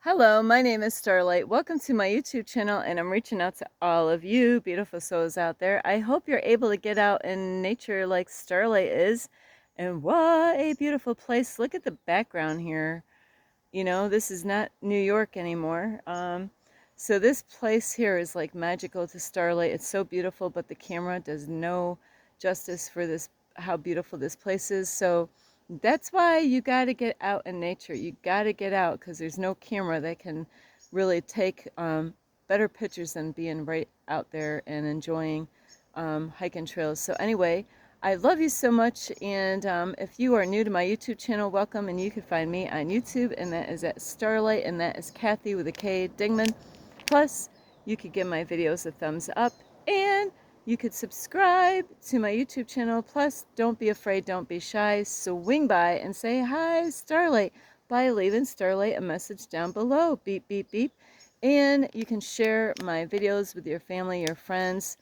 Hello, my name is Starlight. Welcome to my YouTube channel, and I'm reaching out to all of you beautiful souls out there. I hope you're able to get out in nature like Starlight is. And what a beautiful place. Look at the background here. You know, this is not New York anymore. So this place here is like magical to Starlight. It's so beautiful, but the camera does no justice for this, how beautiful this place is. So that's why you got to get out in nature. You got to get out because there's no camera that can really take better pictures than being right out there and enjoying hiking trails. So anyway, I love you so much, and if you are new to my YouTube channel, welcome, and you can find me on YouTube, and that is at Starlight, and that is Kathy with a K Dingman. Plus, you could give my videos a thumbs up, and you could subscribe to my YouTube channel. Plus, don't be afraid, don't be shy, swing by and say hi, Starlight, by leaving Starlight a message down below, beep, beep, beep, and you can share my videos with your family, your friends.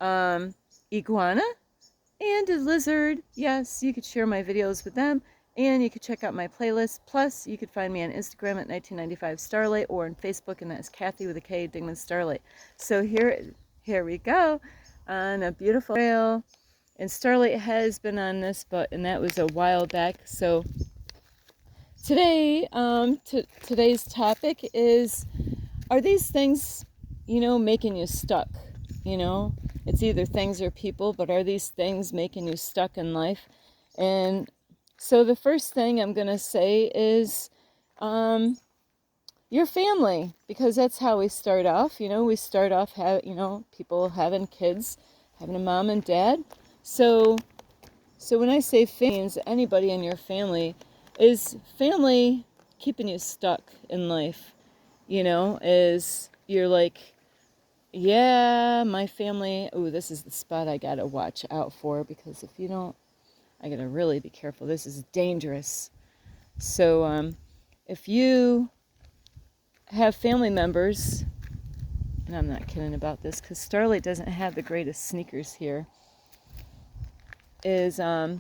Iguana and a lizard. Yes, you could share my videos with them, and you could check out my playlist. Plus, you could find me on Instagram at 1995 Starlight, or on Facebook, and that's Kathy with a K Dingman Starlight. So here we go on a beautiful trail. And Starlight has been on this, and that was a while back. So today, today's topic is: are these things, making you stuck? You know, it's either things or people, but are these things making you stuck in life? And so the first thing I'm going to say is your family, because that's how we start off. We start off, people having kids, having a mom and dad. So when I say family, means anybody in your family. Is family keeping you stuck in life? Is you're like, yeah, my family. Oh, this is the spot I gotta watch out for, because if you don't, I gotta really be careful. This is dangerous. So, if you have family members, and I'm not kidding about this, because Starlight doesn't have the greatest sneakers here. I'm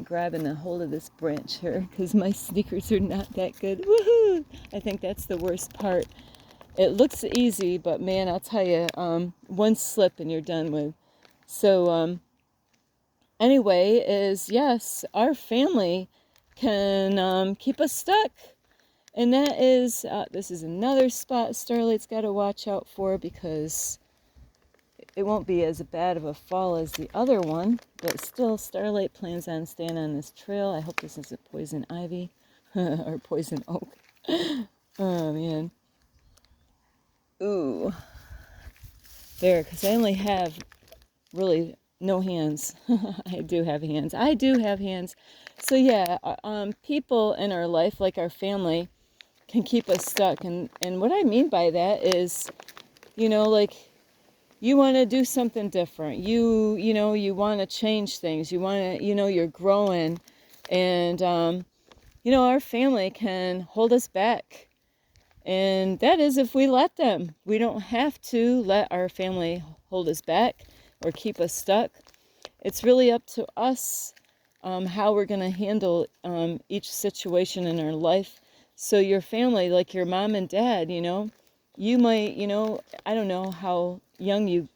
grabbing a hold of this branch here because my sneakers are not that good. Woohoo! I think that's the worst part. It looks easy, but man, I'll tell you, one slip and you're done with. So, anyway, is yes, our family can keep us stuck. And that is, this is another spot Starlight's got to watch out for, because it won't be as bad of a fall as the other one. But still, Starlight plans on staying on this trail. I hope this isn't poison ivy or poison oak. Oh, man. Ooh. There, because I only have really no hands. I do have hands. I do have hands. So yeah, people in our life, like our family, can keep us stuck. And what I mean by that is, like, you want to do something different. You want to change things. You want to, you're growing. And, our family can hold us back. And that is if we let them. We don't have to let our family hold us back or keep us stuck. It's really up to us how we're going to handle each situation in our life. So your family, like your mom and dad, you might, I don't know how young you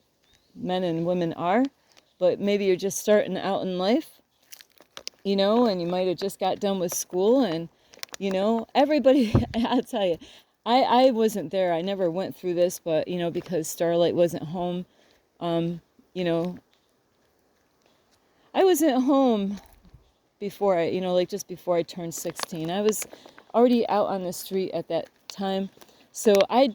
men and women are, but maybe you're just starting out in life, and you might have just got done with school, and, everybody, I'll tell you, I wasn't there. I never went through this, but, because Starlight wasn't home, you know, I wasn't home before like just before I turned 16. I was already out on the street at that time. So I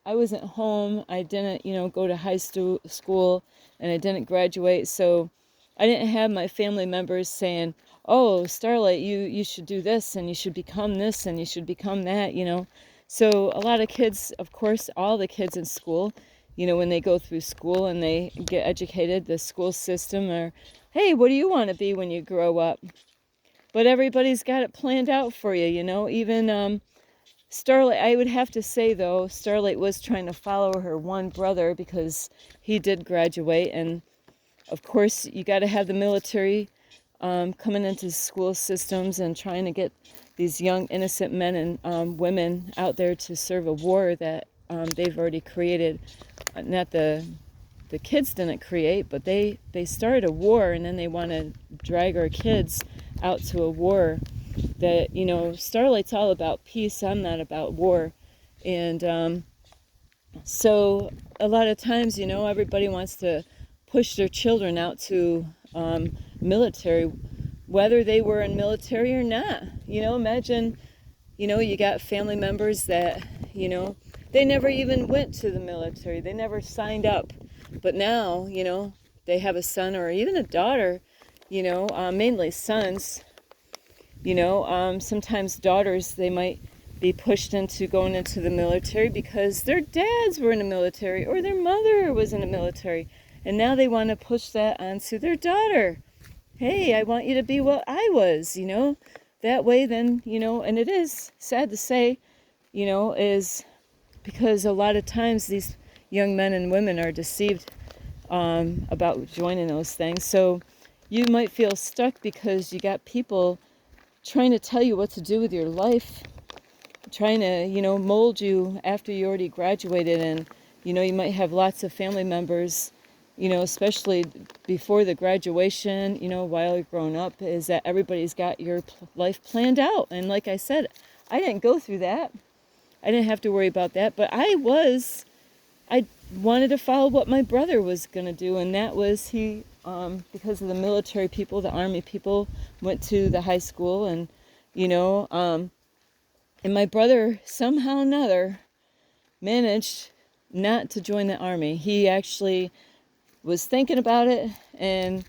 wasn't home. I didn't, go to school, and I didn't graduate. So I didn't have my family members saying, "Oh, Starlight, you should do this, and you should become this, and you should become that." So a lot of kids, of course, all the kids in school, when they go through school and they get educated, the school system, or, hey, what do you want to be when you grow up? But everybody's got it planned out for you, even Starlight. I would have to say, though, Starlight was trying to follow her one brother, because he did graduate. And of course, you got to have the military coming into school systems and trying to get these young innocent men and women out there to serve a war that they've already created. Not the kids didn't create, but they started a war, and then they want to drag our kids out to a war that, Starlight's all about peace. I'm not about war. And so a lot of times, everybody wants to push their children out to military, whether they were in military or not. Imagine, you got family members that, they never even went to the military. They never signed up. But now, they have a son or even a daughter, mainly sons. Sometimes daughters, they might be pushed into going into the military because their dads were in the military or their mother was in the military. And now they want to push that onto their daughter. Hey, I want you to be what I was, That way then, and it is sad to say, is because a lot of times these young men and women are deceived about joining those things. So you might feel stuck because you got people trying to tell you what to do with your life, trying to, mold you after you already graduated. And, you might have lots of family members, especially before the graduation, while you're growing up, is that everybody's got your life planned out. And like I said, I didn't go through that. I didn't have to worry about that, but I wanted to follow what my brother was going to do, and that was because of the military people, the army people, went to the high school, and, and my brother somehow or another managed not to join the army. He actually was thinking about it, and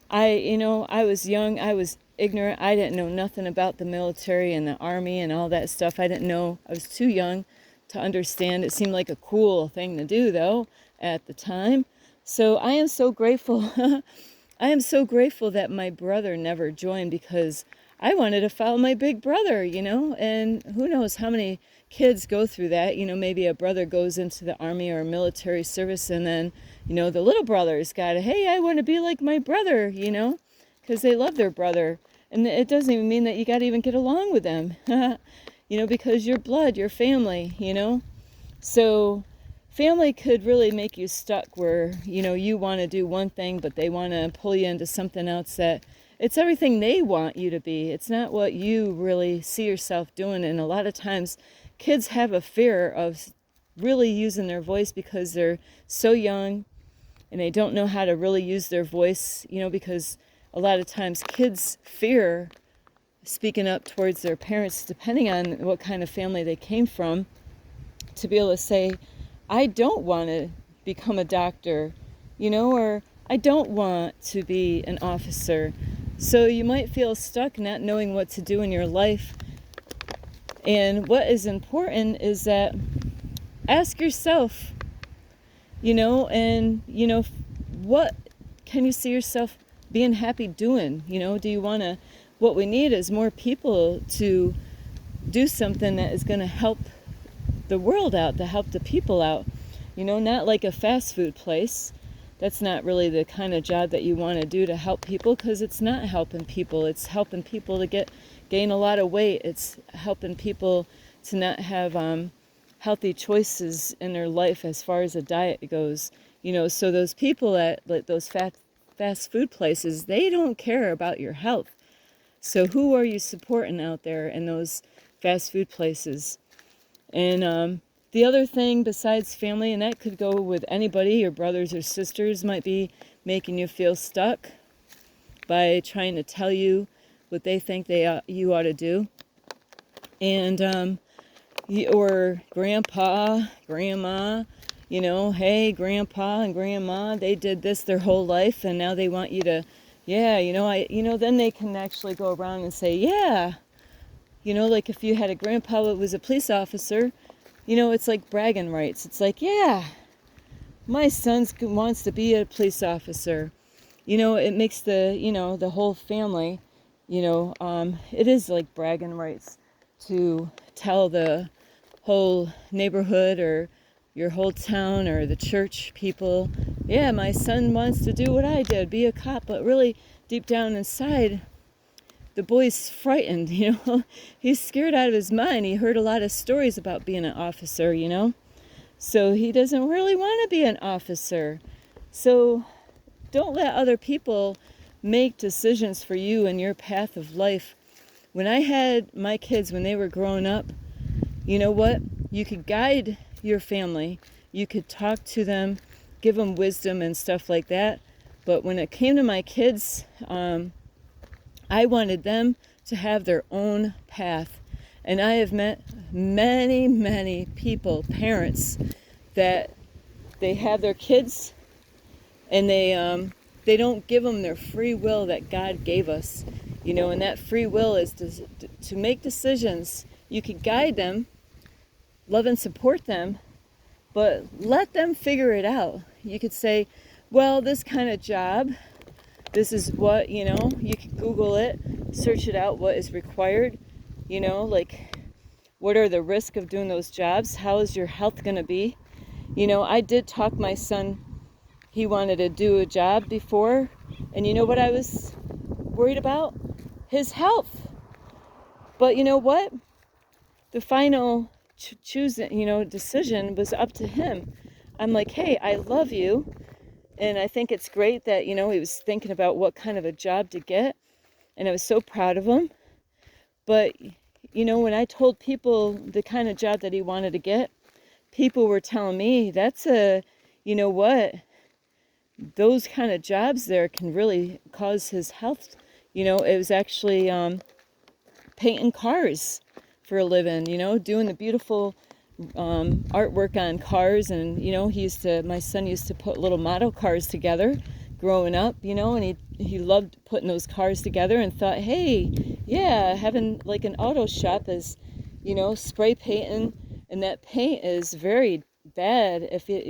I was young, I was ignorant, I didn't know nothing about the military and the army and all that stuff. I didn't know, I was too young to understand. It seemed like a cool thing to do, though, at the time. So I am so grateful. I am so grateful that my brother never joined, because I wanted to follow my big brother, and who knows how many kids go through that. Maybe a brother goes into the army or military service, and then, the little brother's got to, hey, I want to be like my brother, because they love their brother. And it doesn't even mean that you got to even get along with them, because your blood, your family, So family could really make you stuck where, you want to do one thing, but they want to pull you into something else that it's everything they want you to be. It's not what you really see yourself doing. And a lot of times kids have a fear of really using their voice because they're so young and they don't know how to really use their voice, because a lot of times kids fear speaking up towards their parents, depending on what kind of family they came from, to be able to say, I don't want to become a doctor, or I don't want to be an officer. So you might feel stuck not knowing what to do in your life. And what is important is that ask yourself, what can you see yourself being happy doing? Do you want to, what we need is more people to do something that is going to help the world out, to help the people out, not like a fast food place. That's not really the kind of job that you want to do to help people, because it's not helping people. It's helping people to gain a lot of weight. It's helping people to not have healthy choices in their life as far as a diet goes. So those people at like those fast food places, they don't care about your health. So who are you supporting out there in those fast food places? And the other thing besides family, and that could go with anybody, your brothers or sisters might be making you feel stuck by trying to tell you what they think you ought to do. And or grandpa, grandma, hey, grandpa and grandma, they did this their whole life, and now they want you to, then they can actually go around and say, yeah, like if you had a grandpa that was a police officer, it's like bragging rights. It's like, yeah, my son wants to be a police officer. It makes the whole family, it is like bragging rights to tell the whole neighborhood or your whole town or the church people, yeah, my son wants to do what I did, be a cop. But really, deep down inside, the boy's frightened, He's scared out of his mind. He heard a lot of stories about being an officer, So he doesn't really want to be an officer. So don't let other people make decisions for you and your path of life. When I had my kids, when they were growing up, you know what? You could guide your family. You could talk to them, give them wisdom and stuff like that. But when it came to my kids, I wanted them to have their own path. And I have met many, many people, parents, that they have their kids and they don't give them their free will that God gave us. And that free will is to make decisions. You could guide them, love and support them, but let them figure it out. You could say, well, this kind of job, this is what, you can Google it, search it out, what is required, like what are the risks of doing those jobs? How is your health going to be? I did talk my son, he wanted to do a job before, and you know what I was worried about? His health. But you know what? The final decision was up to him. I'm like, hey, I love you. And I think it's great that, he was thinking about what kind of a job to get. And I was so proud of him. But, when I told people the kind of job that he wanted to get, people were telling me that's those kind of jobs there can really cause his health. It was actually painting cars for a living, doing the beautiful artwork on cars. And, my son used to put little model cars together growing up, and he loved putting those cars together and thought, hey, yeah, having like an auto shop is, spray painting, and that paint is very bad if it,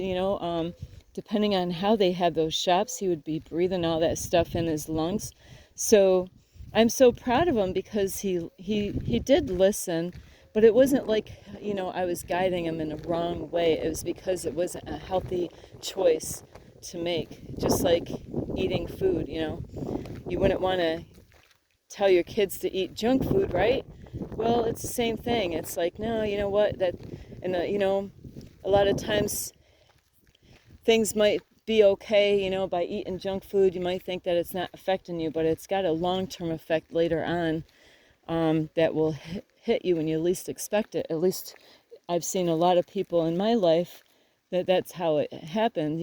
depending on how they had those shops, he would be breathing all that stuff in his lungs. So I'm so proud of him because he did listen, but it wasn't like, I was guiding him in a wrong way. It was because it wasn't a healthy choice to make, just like eating food, You wouldn't want to tell your kids to eat junk food, right? Well, it's the same thing. It's like, no, you know what, and a lot of times things might be okay, by eating junk food. You might think that it's not affecting you, but it's got a long-term effect later on that will hit you when you least expect it. At least I've seen a lot of people in my life that's how it happened,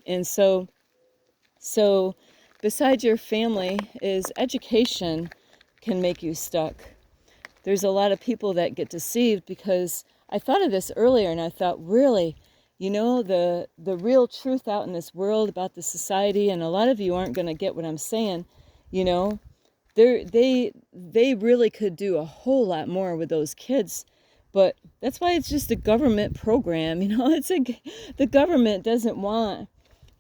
And so besides your family is education can make you stuck. There's a lot of people that get deceived because I thought of this earlier and I thought, really, the real truth out in this world about the society, and a lot of you aren't going to get what I'm saying, they really could do a whole lot more with those kids. But that's why it's just a government program, the government doesn't want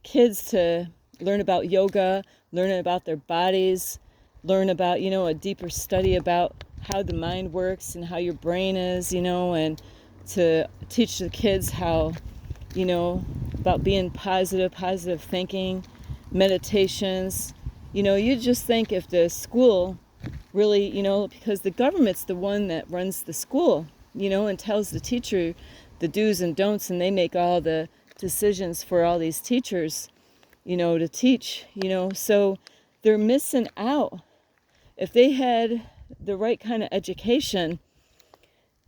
kids to learn about yoga, learn about their bodies, learn about, a deeper study about how the mind works and how your brain is, and to teach the kids how, about being positive thinking, meditations. You just think if the school really, because the government's the one that runs the school, and tells the teacher the do's and don'ts, and they make all the decisions for all these teachers, to teach, so they're missing out. If they had the right kind of education,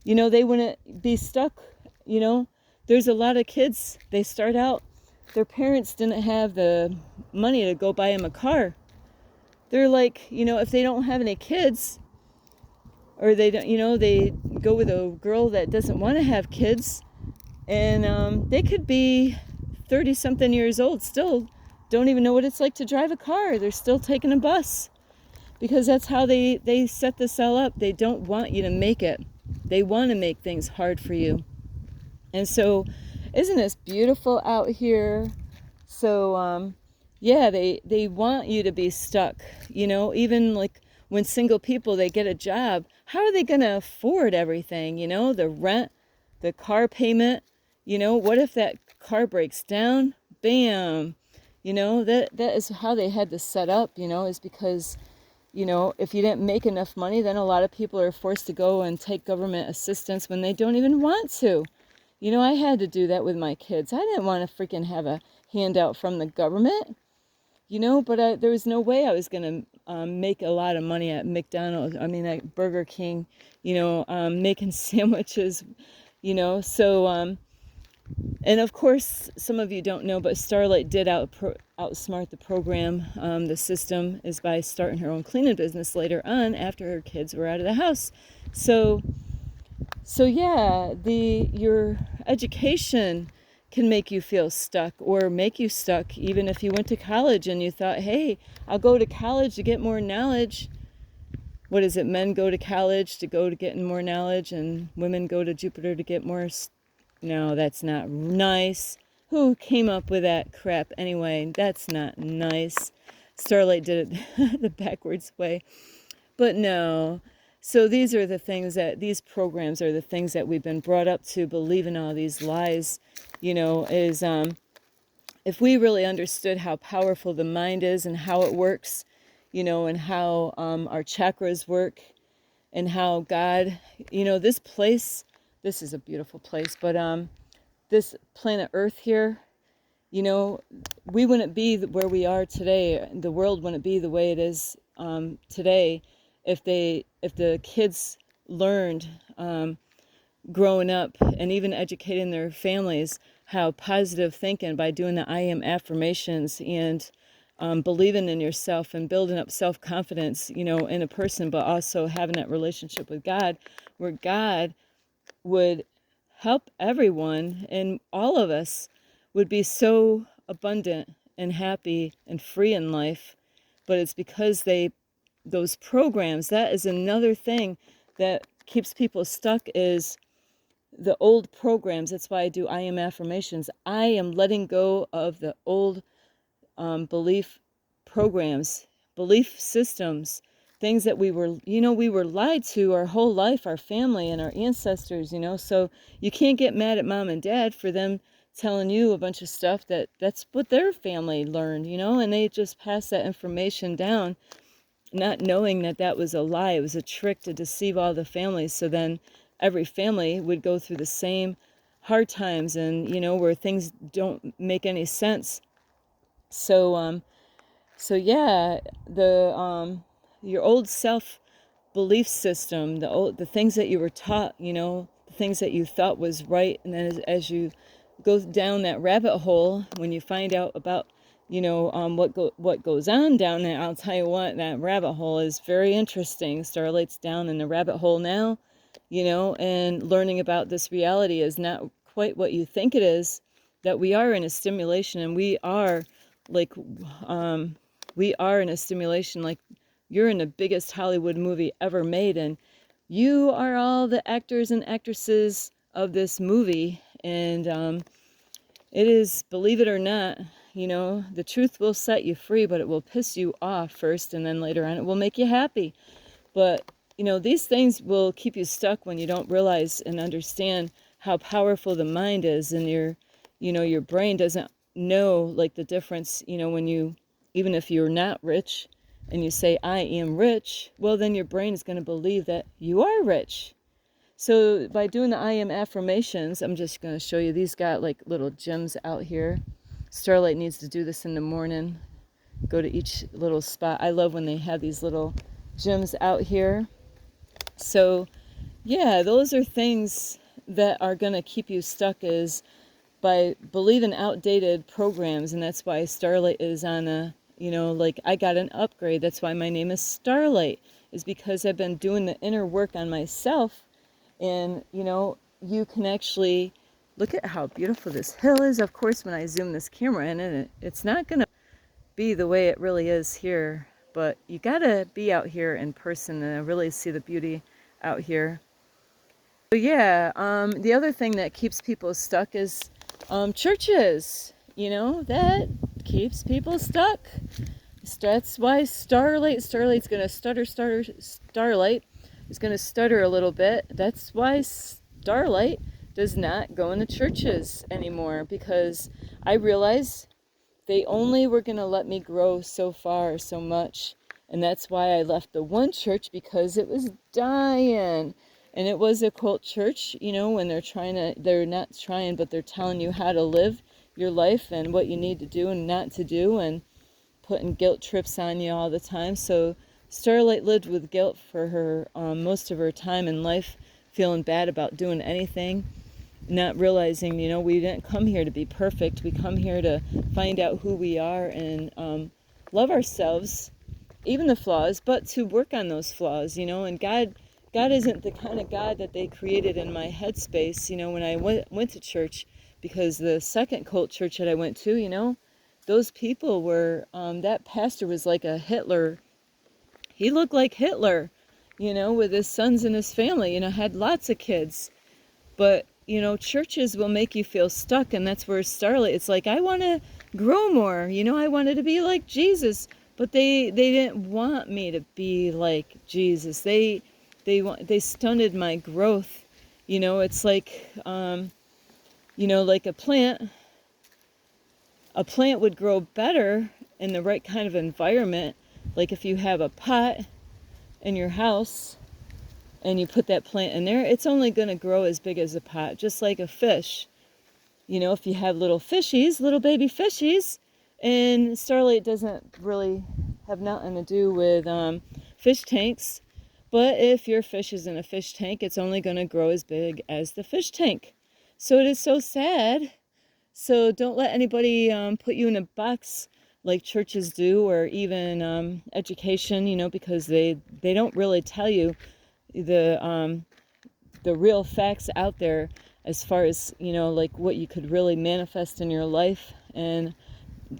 they wouldn't be stuck, There's a lot of kids, they start out, their parents didn't have the money to go buy them a car. They're like, if they don't have any kids, or they don't, they go with a girl that doesn't want to have kids, and they could be 30-something years old, still don't even know what it's like to drive a car. They're still taking a bus because that's how they set this all up. They don't want you to make it. They want to make things hard for you. And so, isn't this beautiful out here? So, yeah, they want you to be stuck, even like when single people, they get a job, how are they going to afford everything, the rent, the car payment, what if that car breaks down? Bam! That is how they had this set up, is because, if you didn't make enough money, then a lot of people are forced to go and take government assistance when they don't even want to. I had to do that with my kids. I didn't want to freaking have a handout from the government, but there was no way I was going to make a lot of money at McDonald's, at Burger King, making sandwiches, so, and of course, some of you don't know, but Starlight did outsmart the program. The system is by starting her own cleaning business later on after her kids were out of the house. So yeah, your education can make you feel stuck or make you stuck, even if you went to college and you thought, hey, I'll go to college to get more knowledge. What is it? Men go to college to get more knowledge, and women go to Jupiter to get more. No, that's not nice. Who came up with that crap anyway? That's not nice. Starlight did it the backwards way. But no. So these programs are the things that we've been brought up to believe in all these lies, is if we really understood how powerful the mind is and how it works, and how our chakras work and how God, this is a beautiful place, but this planet Earth here, we wouldn't be where we are today. The world wouldn't be the way it is today if the kids learned growing up and even educating their families how positive thinking by doing the I am affirmations and believing in yourself and building up self-confidence, in a person, but also having that relationship with God, where God would help everyone and all of us would be so abundant and happy and free in life. But it's because those programs, that is another thing that keeps people stuck, is the old programs. That's why I do I am affirmations. I am letting go of the old belief programs, belief systems, things that we were lied to our whole life, our family and our ancestors, so you can't get mad at mom and dad for them telling you a bunch of stuff that's what their family learned, and they just pass that information down, not knowing that was a lie. It was a trick to deceive all the families. So then every family would go through the same hard times and, where things don't make any sense. So yeah, your old self belief system, the things that you were taught, the things that you thought was right, and then as you go down that rabbit hole, when you find out about what goes on down there, I'll tell you what, that rabbit hole is very interesting. Starlight's down in the rabbit hole now, and learning about this reality is not quite what you think it is, that we are in a stimulation, and we are in a stimulation like you're in the biggest Hollywood movie ever made, and you are all the actors and actresses of this movie, and it is, believe it or not, the truth will set you free, but it will piss you off first, and then later on it will make you happy. But these things will keep you stuck when you don't realize and understand how powerful the mind is, and your brain doesn't know the difference, when even if you're not rich and you say I am rich, well, then your brain is going to believe that you are rich. So by doing the I am affirmations, I'm just going to show you, these got little gems out here. Starlight needs to do this in the morning, go to each little spot. I love when they have these little gems out here. So yeah, those are things that are going to keep you stuck, is by believing outdated programs. And that's why Starlight is on I got an upgrade. That's why my name is Starlight, is because I've been doing the inner work on myself. And you can actually look at how beautiful this hill is. Of course, when I zoom this camera in, it's not going to be the way it really is here, but you got to be out here in person and really see the beauty out here. So yeah, the other thing that keeps people stuck is churches. That keeps people stuck. That's why Starlight's going to Starlight is going to stutter a little bit. That's why Starlight does not go into churches anymore, because I realized they only were going to let me grow so far, so much. And that's why I left the one church, because it was dying. And it was a cult church, when they're not trying, but they're telling you how to live your life and what you need to do and not to do, and putting guilt trips on you all the time. So Starlight lived with guilt for her most of her time in life, feeling bad about doing anything, not realizing, we didn't come here to be perfect. We come here to find out who we are and love ourselves, even the flaws, but to work on those flaws, and God isn't the kind of God that they created in my headspace, when I went to church, because the second cult church that I went to, those people were, that pastor was like a Hitler. He looked like Hitler, with his sons and his family, had lots of kids. But, churches will make you feel stuck, and that's where Starlight, it's like, I want to grow more, I wanted to be like Jesus, but they didn't want me to be like Jesus. They stunted my growth. It's like, like a plant would grow better in the right kind of environment. Like if you have a pot in your house and you put that plant in there, it's only going to grow as big as a pot, just like a fish. If you have little baby fishies, and Starlight doesn't really have nothing to do with fish tanks, but if your fish is in a fish tank, it's only going to grow as big as the fish tank. So it is so sad. So don't let anybody put you in a box like churches do, or even education, because they don't really tell you the real facts out there, as far as, like what you could really manifest in your life and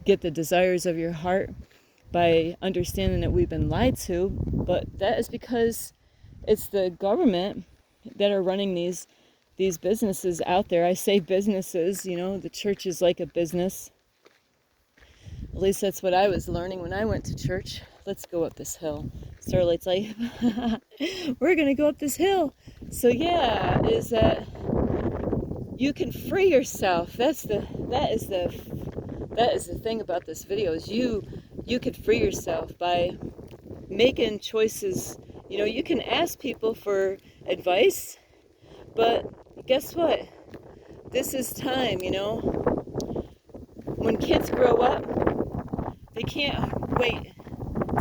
get the desires of your heart, by understanding that we've been lied to. But that is because it's the government that are running these businesses out there. I say businesses, the church is like a business. At least that's what I was learning when I went to church. Let's go up this hill. Starlight's like, we're going to go up this hill. So yeah, is that you can free yourself. That is the thing about this video, is you could free yourself by making choices. You can ask people for advice, but guess what? This is time, When kids grow up, they can't wait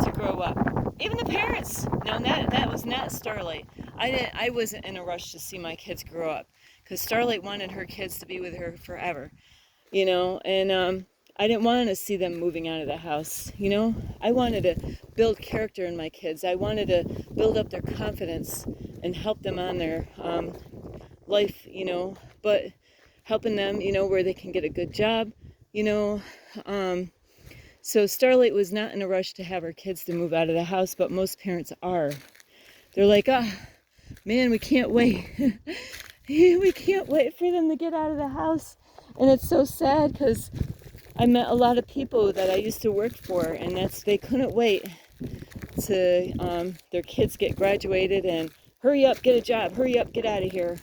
to grow up. Even the parents. No, that was not Starlight. I wasn't in a rush to see my kids grow up, because Starlight wanted her kids to be with her forever, and I didn't want to see them moving out of the house, I wanted to build character in my kids. I wanted to build up their confidence and help them on their life, but helping them, where they can get a good job, so Starlight was not in a rush to have her kids to move out of the house, but most parents are. They're like, man, we can't wait. We can't wait for them to get out of the house. And it's so sad, because I met a lot of people that I used to work for, and they couldn't wait to their kids get graduated and hurry up, get a job, hurry up, get out of here,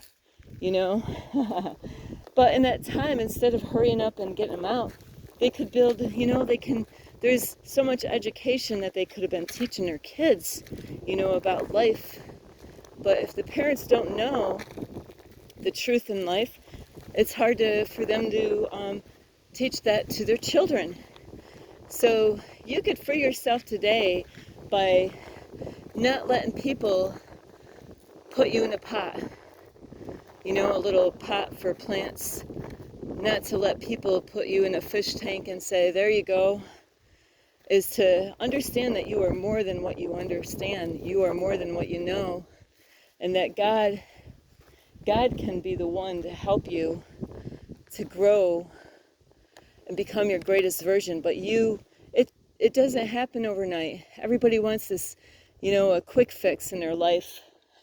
But in that time, instead of hurrying up and getting them out, they could build, there's so much education that they could have been teaching their kids, about life. But if the parents don't know the truth in life, it's hard for them to teach that to their children. So you could free yourself today by not letting people put you in a pot, a little pot for plants. Not to let people put you in a fish tank and say, there you go. Is to understand that you are more than what you understand. You are more than what you know. And that God can be the one to help you to grow and become your greatest version. But it doesn't happen overnight. Everybody wants this, a quick fix in their life.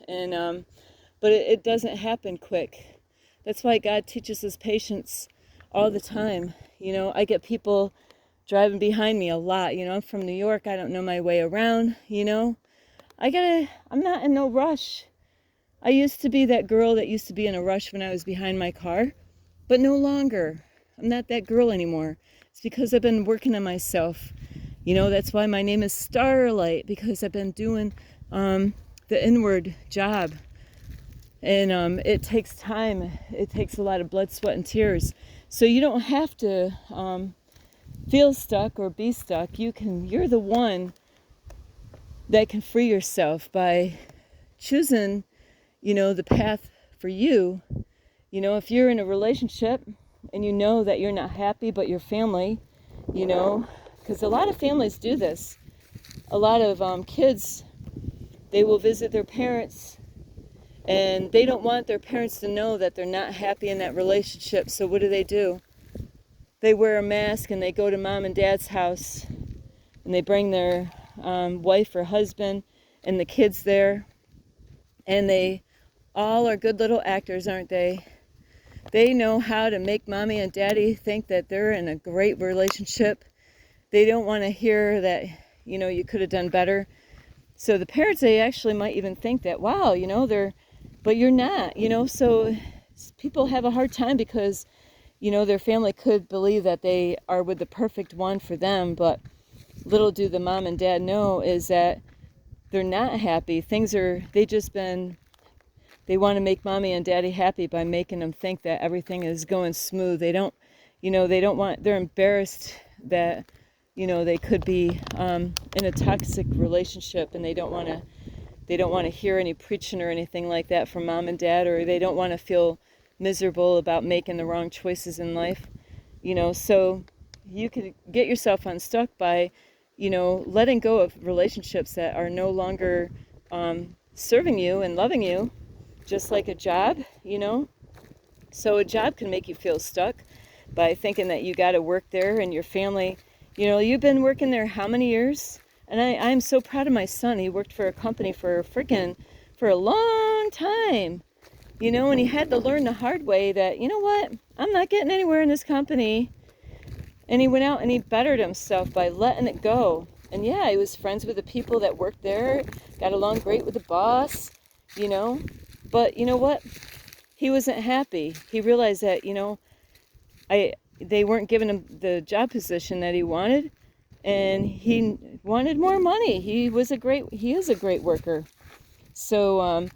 And but it doesn't happen quick. That's why God teaches us patience all the time. I get people driving behind me a lot. I'm from New York. I don't know my way around, I'm not in no rush. I used to be that girl that used to be in a rush when I was behind my car, but no longer. I'm not that girl anymore. It's because I've been working on myself, You know, that's why my name is Starlight, because I've been doing the inward job. And it takes time. It takes a lot of blood, sweat, and tears. So you don't have to feel stuck or be stuck. You're the one that can free yourself by choosing, you know, the path for you. You know, if you're in a relationship and you know that you're not happy, but your family, you know, because a lot of families do this. A lot of kids, they will visit their parents and they don't want their parents to know that they're not happy in that relationship. So what do? They wear a mask and they go to mom and dad's house and they bring their wife or husband and the kids there. And they all are good little actors, aren't they? They know how to make mommy and daddy think that they're in a great relationship. They don't want to hear that, you know, you could have done better. So the parents, they actually might even think that, wow, you know, but you're not, you know. So people have a hard time because, you know, their family could believe that they are with the perfect one for them, but little do the mom and dad know is that they're not happy. They want to make mommy and daddy happy by making them think that everything is going smooth. They're embarrassed that, you know, they could be in a toxic relationship, and they don't want to hear any preaching or anything like that from mom and dad, or they don't want to feel miserable about making the wrong choices in life, you know. So you can get yourself unstuck by, you know, letting go of relationships that are no longer serving you and loving you, just like a job, you know. So a job can make you feel stuck by thinking that you got to work there, and your family, you know, you've been working there how many years? And I'm so proud of my son. He worked for a company for a long time, you know, and he had to learn the hard way that, you know what, I'm not getting anywhere in this company. And he went out and he bettered himself by letting it go. And yeah, he was friends with the people that worked there, got along great with the boss, you know. But you know what? He wasn't happy. He realized that, you know, they weren't giving him the job position that he wanted, and he wanted more money. He is a great worker. So,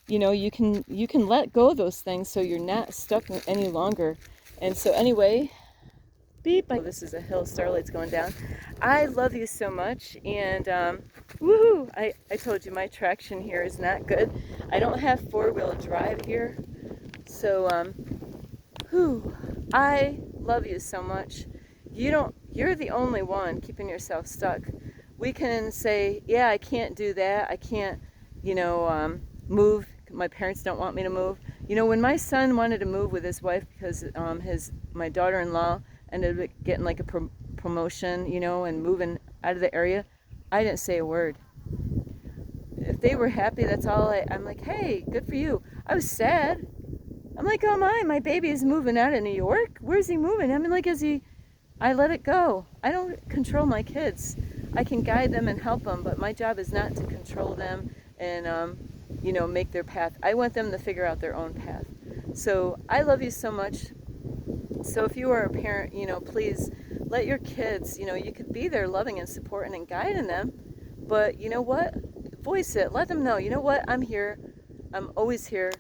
you know, you can let go of those things so you're not stuck any longer. And so anyway, beep. This is a hill. Starlight's going down. I love you so much, and woohoo! I told you my traction here is not good. I don't have 4-wheel drive here, so I love you so much. You're the only one keeping yourself stuck. We can say, yeah, I can't do that. I can't, you know, move. My parents don't want me to move. You know, when my son wanted to move with his wife because my daughter-in-law ended up getting like a promotion, you know, and moving out of the area, I didn't say a word. If they were happy, that's all I'm like, hey, good for you. I was sad. I'm like, oh my baby is moving out of New York. Where's he moving? I mean, like, I let it go. I don't control my kids. I can guide them and help them, but my job is not to control them and, you know, make their path. I want them to figure out their own path. So I love you so much. So if you are a parent, you know, please let your kids, you know, you could be there loving and supporting and guiding them, but you know what? Voice it. Let them know, you know what? I'm here. I'm always here.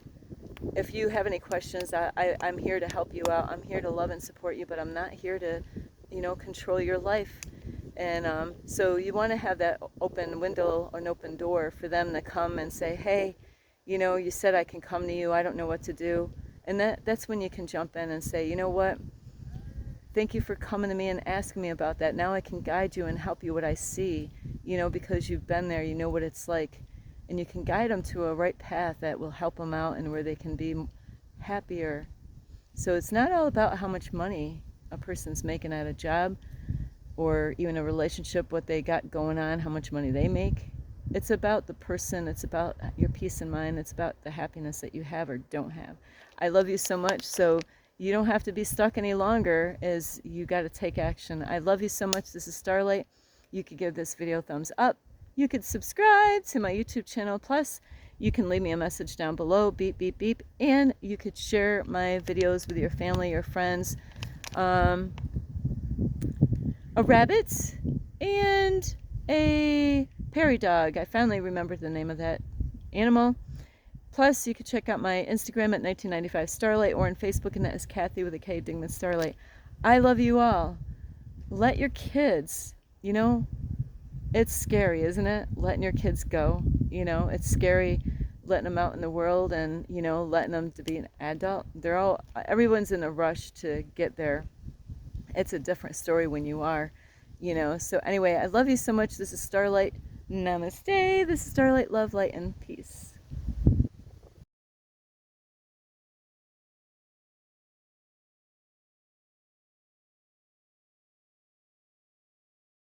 If you have any questions, I'm here to help you out. I'm here to love and support you, but I'm not here to, you know, control your life. And so you want to have that open window or an open door for them to come and say, hey, you know, you said I can come to you. I don't know what to do. And that's when you can jump in and say, you know what? Thank you for coming to me and asking me about that. Now I can guide you and help you what I see, you know, because you've been there, you know what it's like. And you can guide them to a right path that will help them out and where they can be happier. So it's not all about how much money a person's making at a job or even a relationship, what they got going on, how much money they make. It's about the person. It's about your peace of mind. It's about the happiness that you have or don't have. I love you so much. So you don't have to be stuck any longer, as you got to take action. I love you so much. This is Starlight. You could give this video a thumbs up. You could subscribe to my YouTube channel. Plus, you can leave me a message down below, beep, beep, beep. And you could share my videos with your family, your friends. A rabbit and a Perry dog. I finally remembered the name of that animal. Plus, you can check out my Instagram at 1995 Starlight, or on Facebook, and that is Kathy with a K, Dingman Starlight. I love you all. Let your kids, you know, it's scary, isn't it? Letting your kids go. You know, it's scary letting them out in the world and, you know, letting them to be an adult. Everyone's in a rush to get there. It's a different story when you are, you know. So anyway, I love you so much. This is Starlight. Namaste. This is Starlight, love, light, and peace.